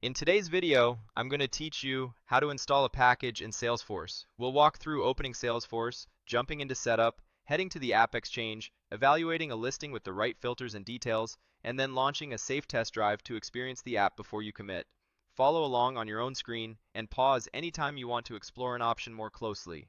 In today's video, I'm going to teach you how to install a package in Salesforce. We'll walk through opening Salesforce, jumping into Setup, heading to the App Exchange, evaluating a listing with the right filters and details, and then launching a safe test drive to experience the app before you commit. Follow along on your own screen and pause anytime you want to explore an option more closely.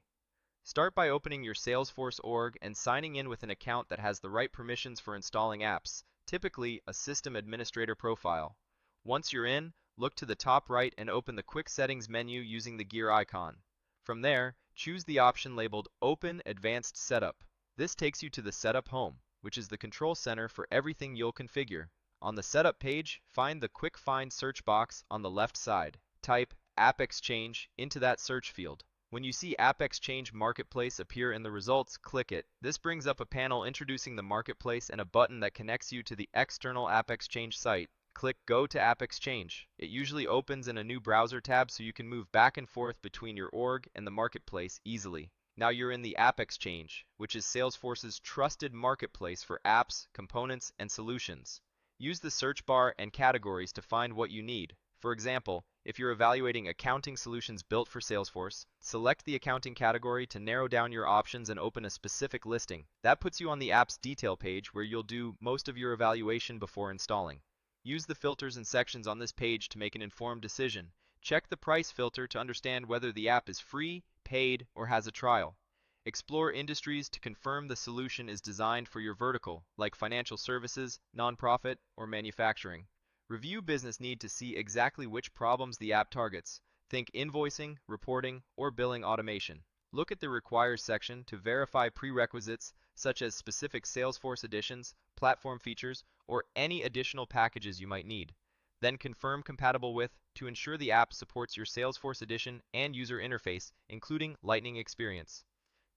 Start by opening your Salesforce org and signing in with an account that has the right permissions for installing apps, typically a system administrator profile. Once you're in, look to the top right and open the Quick Settings menu using the gear icon. From there, choose the option labeled Open Advanced Setup. This takes you to the Setup Home, which is the control center for everything you'll configure. On the Setup page, find the Quick Find search box on the left side. Type App Exchange into that search field. When you see App Exchange Marketplace appear in the results, click it. This brings up a panel introducing the marketplace and a button that connects you to the external App Exchange site. Click Go to App Exchange. It usually opens in a new browser tab so you can move back and forth between your org and the marketplace easily. Now you're in the App Exchange, which is Salesforce's trusted marketplace for apps, components, and solutions. Use the search bar and categories to find what you need. For example, if you're evaluating accounting solutions built for Salesforce, select the accounting category to narrow down your options and open a specific listing. That puts you on the app's detail page where you'll do most of your evaluation before installing. Use the filters and sections on this page to make an informed decision. Check the price filter to understand whether the app is free, paid, or has a trial. Explore industries to confirm the solution is designed for your vertical, like financial services, nonprofit, or manufacturing. Review business need to see exactly which problems the app targets. Think invoicing, reporting, or billing automation. Look at the Requires section to verify prerequisites such as specific Salesforce additions, platform features, or any additional packages you might need. Then confirm compatible with to ensure the app supports your Salesforce edition and user interface, including Lightning Experience.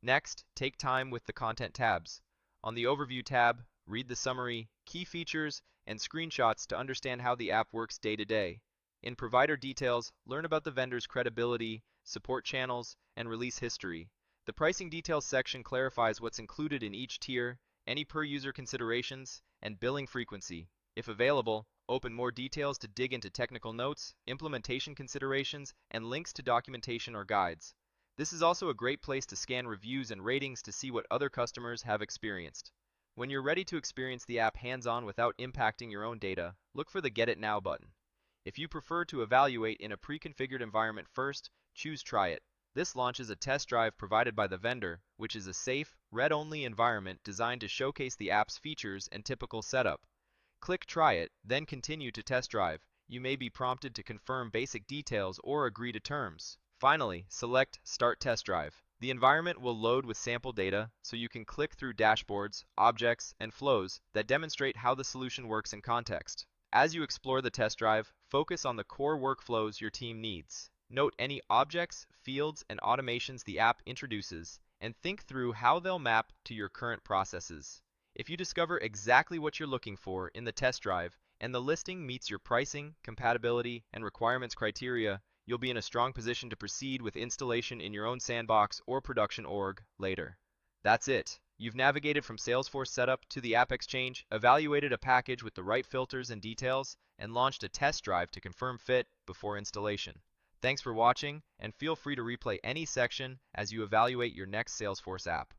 Next, take time with the Content tabs. On the Overview tab, read the summary, key features, and screenshots to understand how the app works day to day. In Provider Details, learn about the vendor's credibility, support channels, and release history. The Pricing Details section clarifies what's included in each tier, any per-user considerations, and billing frequency. If available, open more details to dig into technical notes, implementation considerations, and links to documentation or guides. This is also a great place to scan reviews and ratings to see what other customers have experienced. When you're ready to experience the app hands-on without impacting your own data, look for the Get It Now button. If you prefer to evaluate in a pre-configured environment first, choose Try It. This launches a test drive provided by the vendor, which is a safe, read-only environment designed to showcase the app's features and typical setup. Click Try It, then continue to test drive. You may be prompted to confirm basic details or agree to terms. Finally, select Start Test Drive. The environment will load with sample data, so you can click through dashboards, objects, and flows that demonstrate how the solution works in context. As you explore the test drive, focus on the core workflows your team needs. Note any objects, fields, and automations the app introduces, and think through how they'll map to your current processes. If you discover exactly what you're looking for in the test drive, and the listing meets your pricing, compatibility, and requirements criteria, you'll be in a strong position to proceed with installation in your own sandbox or production org later. That's it. You've navigated from Salesforce Setup to the App Exchange, evaluated a package with the right filters and details, and launched a test drive to confirm fit before installation. Thanks for watching, and feel free to replay any section as you evaluate your next Salesforce app.